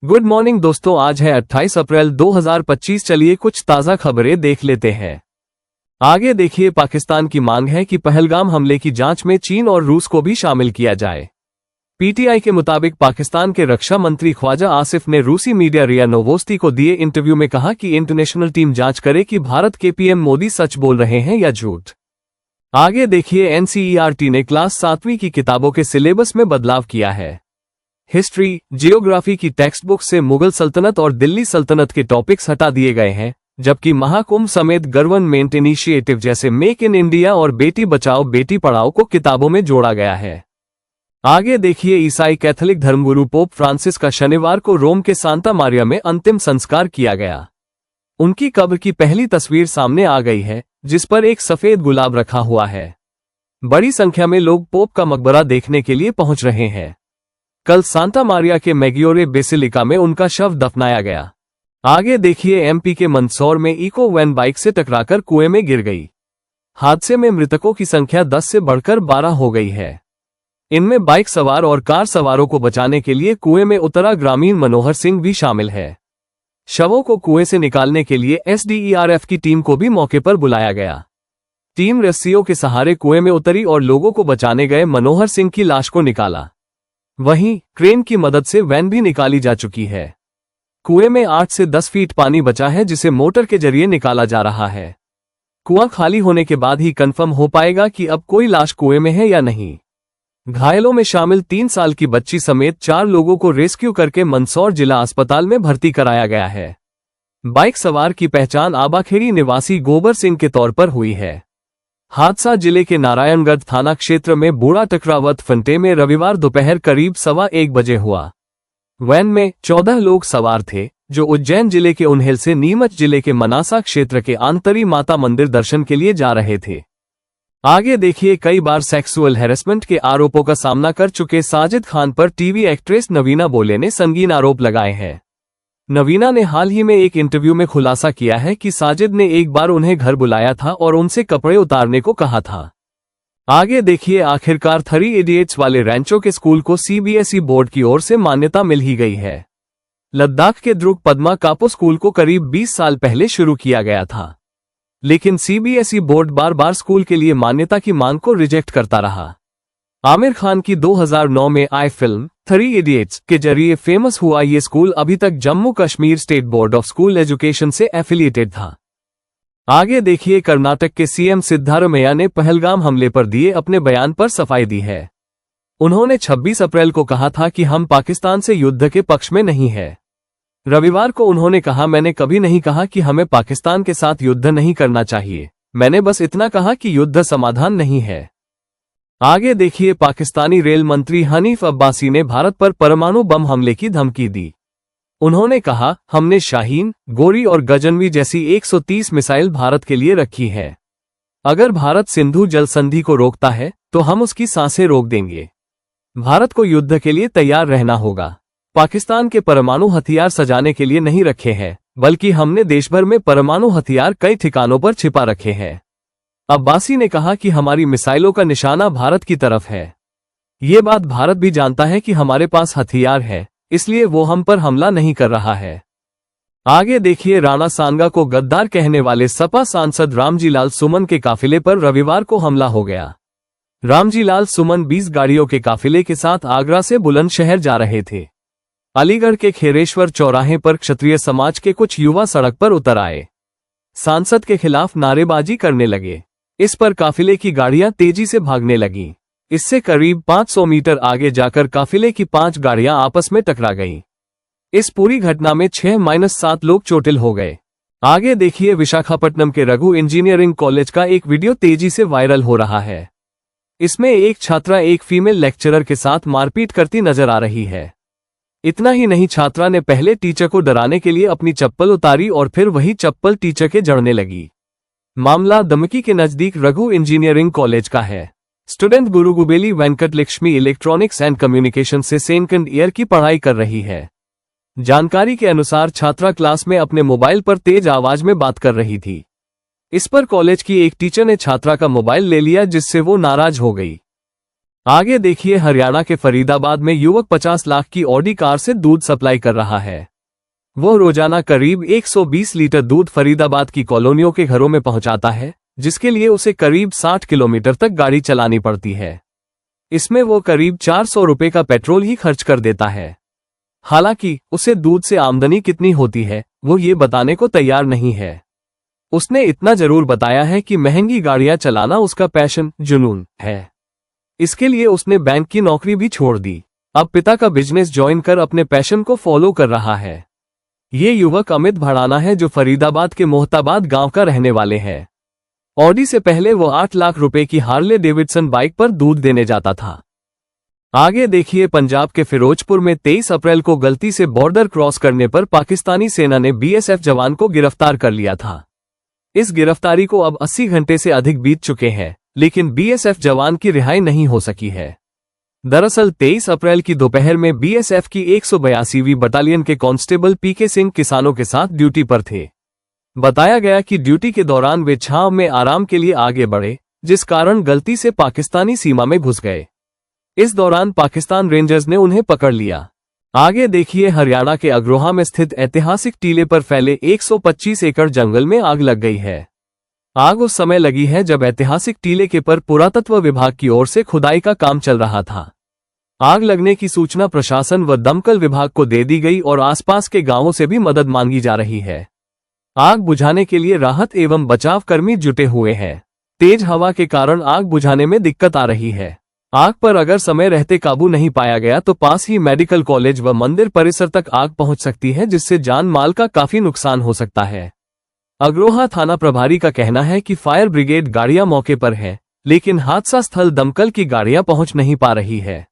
Good morning दोस्तों, आज है 28 अप्रैल 2025। चलिए कुछ ताज़ा खबरें देख लेते हैं। आगे देखिए, पाकिस्तान की मांग है कि पहलगाम हमले की जांच में चीन और रूस को भी शामिल किया जाए। पीटीआई के मुताबिक पाकिस्तान के रक्षा मंत्री ख्वाजा आसिफ ने रूसी मीडिया रिया नोवोस्ती को दिए इंटरव्यू में कहा कि इंटरनेशनल टीम जांच करे कि भारत के पीएम मोदी सच बोल रहे हैं या झूठ। आगे देखिए, एनसीईआरटी ने क्लास 7वीं की किताबों के सिलेबस में बदलाव किया है। हिस्ट्री, जियोग्राफी की टेक्स्ट बुक से मुगल सल्तनत और दिल्ली सल्तनत के टॉपिक्स हटा दिए गए हैं, जबकि महाकुंभ समेत गवर्नमेंट इनिशिएटिव जैसे मेक इन इंडिया और बेटी बचाओ बेटी पढ़ाओ को किताबों में जोड़ा गया है। आगे देखिए, ईसाई कैथोलिक धर्मगुरु पोप फ्रांसिस का शनिवार को रोम के सांता मारिया में अंतिम संस्कार किया गया। उनकी कब्र की पहली तस्वीर सामने आ गई है, जिस पर एक सफेद गुलाब रखा हुआ है। बड़ी संख्या में लोग पोप का मकबरा देखने के लिए पहुंच रहे हैं। कल सांता मारिया के मैग्योरे बेसिलिका में उनका शव दफनाया गया। आगे देखिए, एमपी के मंदसौर में इको वैन बाइक से टकराकर कुएं में गिर गई। हादसे में मृतकों की संख्या 10 से बढ़कर 12 हो गई है। इनमें बाइक सवार और कार सवारों को बचाने के लिए कुएं में उतरा ग्रामीण मनोहर सिंह भी शामिल है। शवों को कुएं से निकालने के लिए एसडीईआरएफ की टीम को भी मौके पर बुलाया गया। टीम रस्सियों के सहारे कुएं में उतरी और लोगों को बचाने गए मनोहर सिंह की लाश को निकाला। वहीं क्रेन की मदद से वैन भी निकाली जा चुकी है। कुएं में 8 से 10 फीट पानी बचा है, जिसे मोटर के जरिए निकाला जा रहा है। कुआं खाली होने के बाद ही कंफर्म हो पाएगा कि अब कोई लाश कुएं में है या नहीं। घायलों में शामिल 3 साल की बच्ची समेत 4 लोगों को रेस्क्यू करके मंदसौर जिला अस्पताल में भर्ती कराया गया है। बाइक सवार की पहचान आबाखेड़ी निवासी गोबर सिंह के तौर पर हुई है। हादसा जिले के नारायणगढ़ थाना क्षेत्र में बूढ़ा टकरावत फंटे में रविवार दोपहर करीब 1:15 बजे हुआ। वैन में 14 लोग सवार थे, जो उज्जैन जिले के उन्हेल से नीमच जिले के मनासा क्षेत्र के आंतरी माता मंदिर दर्शन के लिए जा रहे थे। आगे देखिए, कई बार सेक्सुअल हैरेसमेंट के आरोपों का सामना कर चुके साजिद खान पर टीवी एक्ट्रेस नवीना बोले ने संगीन आरोप लगाए हैं। नवीना ने हाल ही में एक इंटरव्यू में खुलासा किया है कि साजिद ने एक बार उन्हें घर बुलाया था और उनसे कपड़े उतारने को कहा था। आगे देखिए, आखिरकार 3 इडियट्स वाले रैंचो के स्कूल को सीबीएसई बोर्ड की ओर से मान्यता मिल ही गई है। लद्दाख के द्रुक पद्मा कापो स्कूल को करीब 20 साल पहले शुरू किया गया था, लेकिन सीबीएसई बोर्ड बार बार स्कूल के लिए मान्यता की मांग को रिजेक्ट करता रहा। आमिर खान की 2009 में आई फिल्म 3 इडियट्स के जरिए फेमस हुआ ये स्कूल अभी तक Jammu Kashmir state board of school education से एफिलिएटेड था। आगे देखिए, कर्नाटक के सीएम सिद्धारमैया ने पहलगाम हमले पर दिए अपने बयान पर सफाई दी है। उन्होंने 26 अप्रैल को कहा था कि हम पाकिस्तान से युद्ध के पक्ष में नहीं है। रविवार को उन्होंने कहा, मैंने कभी नहीं कहा कि हमें पाकिस्तान के साथ युद्ध नहीं करना चाहिए, मैंने बस इतना कहा कि युद्ध समाधान नहीं है। आगे देखिए, पाकिस्तानी रेल मंत्री हनीफ अब्बासी ने भारत पर परमाणु बम हमले की धमकी दी। उन्होंने कहा, हमने शाहीन, गोरी और गजनवी जैसी 130 मिसाइल भारत के लिए रखी है। अगर भारत सिंधु जल संधि को रोकता है तो हम उसकी सांसें रोक देंगे। भारत को युद्ध के लिए तैयार रहना होगा। पाकिस्तान के परमाणु हथियार सजाने के लिए नहीं रखे हैं, बल्कि हमने देश भर में परमाणु हथियार कई ठिकानों पर छिपा रखे हैं। अब्बासी ने कहा कि हमारी मिसाइलों का निशाना भारत की तरफ है। ये बात भारत भी जानता है कि हमारे पास हथियार है, इसलिए वो हम पर हमला नहीं कर रहा है। आगे देखिए, राणा सांगा को गद्दार कहने वाले सपा सांसद रामजीलाल सुमन के काफिले पर रविवार को हमला हो गया। रामजीलाल सुमन 20 गाड़ियों के काफिले के साथ आगरा से बुलंदशहर जा रहे थे। अलीगढ़ के खेरेश्वर चौराहे पर क्षत्रिय समाज के कुछ युवा सड़क पर उतर आए। सांसद के खिलाफ नारेबाजी करने लगे। इस पर काफिले की गाड़ियां तेजी से भागने लगीं। इससे करीब 500 मीटर आगे जाकर काफिले की 5 गाड़ियां आपस में टकरा गईं। इस पूरी घटना में 6-7 लोग चोटिल हो गए। आगे देखिए, विशाखापट्टनम के रघु इंजीनियरिंग कॉलेज का एक वीडियो तेजी से वायरल हो रहा है। इसमें एक छात्रा एक फीमेल लेक्चरर के साथ मारपीट करती नजर आ रही है। इतना ही नहीं, छात्रा ने पहले टीचर को डराने के लिए अपनी चप्पल उतारी और फिर वही चप्पल टीचर के जड़ने लगी। मामला दमकी के नजदीक रघु इंजीनियरिंग कॉलेज का है। Student Gurugubelli Venkat Lakshmi electronics and communication से सेकंड ईयर की पढ़ाई कर रही है। जानकारी के अनुसार छात्रा क्लास में अपने मोबाइल पर तेज आवाज में बात कर रही थी। इस पर कॉलेज की एक टीचर ने छात्रा का मोबाइल ले लिया, जिससे वो नाराज हो गई। आगे देखिए हरियाणा के फरीदाबाद में युवक 50 लाख की ऑडी कार से दूध सप्लाई कर रहा है। वो रोजाना करीब 120 लीटर दूध फरीदाबाद की कॉलोनियों के घरों में पहुंचाता है, जिसके लिए उसे करीब 60 किलोमीटर तक गाड़ी चलानी पड़ती है। इसमें वो करीब 400 रुपए का पेट्रोल ही खर्च कर देता है। हालांकि उसे दूध से आमदनी कितनी होती है वो ये बताने को तैयार नहीं है। उसने इतना जरूर बताया है कि महंगी गाड़ियां चलाना उसका पैशन, जुनून है। इसके लिए उसने बैंक की नौकरी भी छोड़ दी। अब पिता का बिजनेस ज्वाइन कर अपने पैशन को फॉलो कर रहा है। ये युवक अमित भड़ाना है जो फरीदाबाद के मोहताबाद गांव का रहने वाले हैं। ऑडी से पहले वो 8 लाख रुपए की हार्ले डेविडसन बाइक पर दूध देने जाता था। आगे देखिए पंजाब के फिरोजपुर में 23 अप्रैल को गलती से बॉर्डर क्रॉस करने पर पाकिस्तानी सेना ने बीएसएफ जवान को गिरफ्तार कर लिया था। इस गिरफ्तारी को अब 80 घंटे से अधिक बीत चुके हैं, लेकिन बीएसएफ जवान की रिहाई नहीं हो सकी है। दरअसल 23 अप्रैल की दोपहर में बीएसएफ की 182वीं बटालियन के कांस्टेबल पीके सिंह किसानों के साथ ड्यूटी पर थे। बताया गया कि ड्यूटी के दौरान वे छांव में आराम के लिए आगे बढ़े, जिस कारण गलती से पाकिस्तानी सीमा में घुस गए। इस दौरान पाकिस्तान रेंजर्स ने उन्हें पकड़ लिया। आगे देखिए हरियाणा के अग्रोहा में स्थित ऐतिहासिक टीले पर फैले 125 एकड़ जंगल में आग लग गई है। आग उस समय लगी है जब ऐतिहासिक टीले के पर पुरातत्व विभाग की ओर से खुदाई का काम चल रहा था। आग लगने की सूचना प्रशासन व दमकल विभाग को दे दी गई और आसपास के गांवों से भी मदद मांगी जा रही है। आग बुझाने के लिए राहत एवं बचाव कर्मी जुटे हुए हैं। तेज हवा के कारण आग बुझाने में दिक्कत आ रही है। आग पर अगर समय रहते काबू नहीं पाया गया तो पास ही मेडिकल कॉलेज व मंदिर परिसर तक आग पहुंच सकती है, जिससे जान माल का काफी नुकसान हो सकता है। अग्रोहा थाना प्रभारी का कहना है कि फायर ब्रिगेड गाड़ियां मौके पर है, लेकिन हादसा स्थल दमकल की गाड़ियां पहुंच नहीं पा रही है।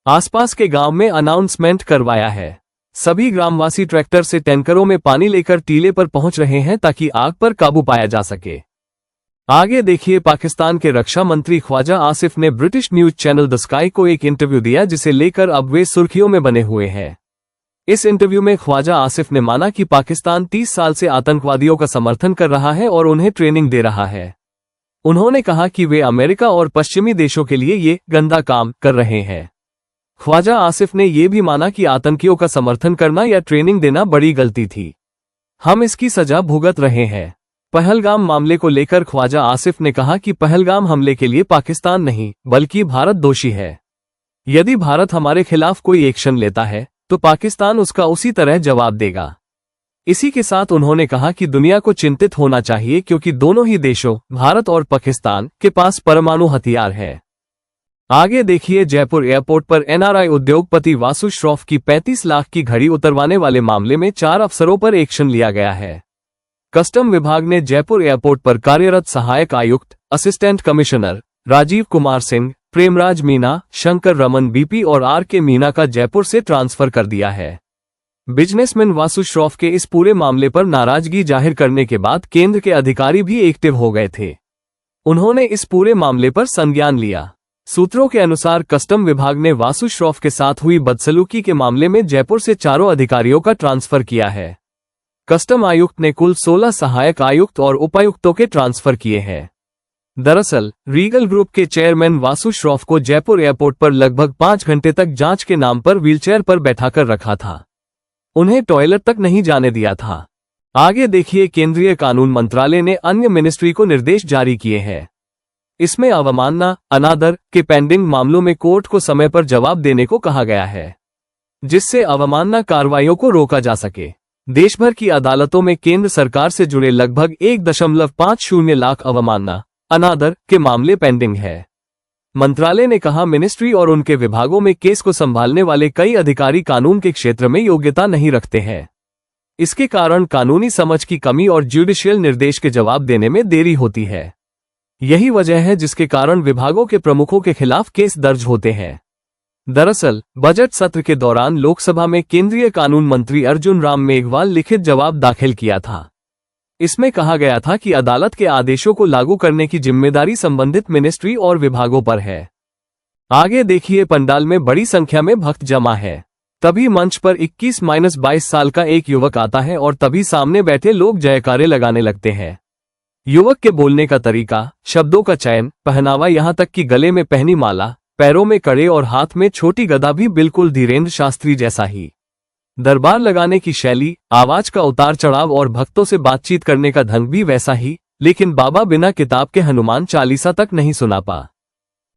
आसपास के गांव में अनाउंसमेंट करवाया है। सभी ग्रामवासी ट्रैक्टर से टैंकरों में पानी लेकर टीले पर पहुंच रहे हैं ताकि आग पर काबू पाया जा सके। आगे देखिए पाकिस्तान के रक्षा मंत्री ख्वाजा आसिफ ने British news channel the sky को एक इंटरव्यू दिया, जिसे लेकर अब वे सुर्खियों में बने हुए हैं। इस इंटरव्यू में ख्वाजा आसिफ ने माना कि पाकिस्तान 30 साल से आतंकवादियों का समर्थन कर रहा है और उन्हें ट्रेनिंग दे रहा है। उन्होंने कहा कि वे अमेरिका और पश्चिमी देशों के लिए ये गंदा काम कर रहे हैं। ख्वाजा आसिफ ने यह भी माना कि आतंकियों का समर्थन करना या ट्रेनिंग देना बड़ी गलती थी। हम इसकी सजा भुगत रहे हैं। पहलगाम मामले को लेकर ख्वाजा आसिफ ने कहा कि पहलगाम हमले के लिए पाकिस्तान नहीं बल्कि भारत दोषी है। यदि भारत हमारे खिलाफ कोई एक्शन लेता है तो पाकिस्तान उसका उसी तरह जवाब देगा। इसी के साथ उन्होंने कहा कि दुनिया को चिंतित होना चाहिए क्योंकि दोनों ही देशों भारत और पाकिस्तान के पास परमाणु हथियार है। आगे देखिए जयपुर एयरपोर्ट पर एनआरआई उद्योगपति वासु श्रॉफ की 35 लाख की घड़ी उतरवाने वाले मामले में 4 अफसरों पर एक्शन लिया गया है। कस्टम विभाग ने जयपुर एयरपोर्ट पर कार्यरत सहायक आयुक्त, assistant commissioner Rajeev Kumar Singh, Premraj Meena, Shankar Raman BP और आर के मीना का जयपुर से ट्रांसफर कर दिया है। बिजनेसमैन वासु श्रॉफ के इस पूरे मामले पर नाराजगी जाहिर करने के बाद केंद्र के अधिकारी भी एक्टिव हो गए थे। उन्होंने इस पूरे मामले पर संज्ञान लिया। सूत्रों के अनुसार कस्टम विभाग ने वासु श्रॉफ के साथ हुई बदसलूकी के मामले में जयपुर से 4 अधिकारियों का ट्रांसफर किया है। कस्टम आयुक्त ने कुल 16 सहायक आयुक्त और उपायुक्तों के ट्रांसफर किए हैं। दरअसल रीगल ग्रुप के चेयरमैन वासु श्रॉफ को जयपुर एयरपोर्ट पर लगभग 5 घंटे तक जांच के नाम पर व्हीलचेयर पर बैठाकर रखा था। उन्हें टॉयलेट तक नहीं जाने दिया था। आगे देखिए केंद्रीय कानून मंत्रालय ने अन्य मिनिस्ट्री को निर्देश जारी किए हैं। इसमें अवमानना, अनादर के पेंडिंग मामलों में कोर्ट को समय पर जवाब देने को कहा गया है, जिससे अवमानना कार्रवाइयों को रोका जा सके। देश भर की अदालतों में केंद्र सरकार से जुड़े लगभग 1.50 लाख अवमानना, अनादर के मामले पेंडिंग है। मंत्रालय ने कहा मिनिस्ट्री और उनके विभागों में केस को संभालने वाले कई अधिकारी कानून के क्षेत्र में योग्यता नहीं रखते हैं। इसके कारण कानूनी समझ की कमी और ज्युडिशियल निर्देश के जवाब देने में देरी होती है। यही वजह है जिसके कारण विभागों के प्रमुखों के खिलाफ केस दर्ज होते हैं। दरअसल बजट सत्र के दौरान लोकसभा में केंद्रीय कानून मंत्री अर्जुन राम मेघवाल लिखित जवाब दाखिल किया था। इसमें कहा गया था कि अदालत के आदेशों को लागू करने की जिम्मेदारी संबंधित मिनिस्ट्री और विभागों पर है। आगे देखिए पंडाल में बड़ी संख्या में भक्त जमा है। तभी मंच पर 21-22 साल का एक युवक आता है और तभी सामने बैठे लोग जयकारे लगाने लगते हैं। युवक के बोलने का तरीका, शब्दों का चयन, पहनावा, यहाँ तक कि गले में पहनी माला, पैरों में कड़े और हाथ में छोटी गदा भी बिल्कुल धीरेन्द्र शास्त्री जैसा ही। दरबार लगाने की शैली, आवाज का उतार चढ़ाव और भक्तों से बातचीत करने का ढंग भी वैसा ही। लेकिन बाबा बिना किताब के हनुमान चालीसा तक नहीं सुना पा।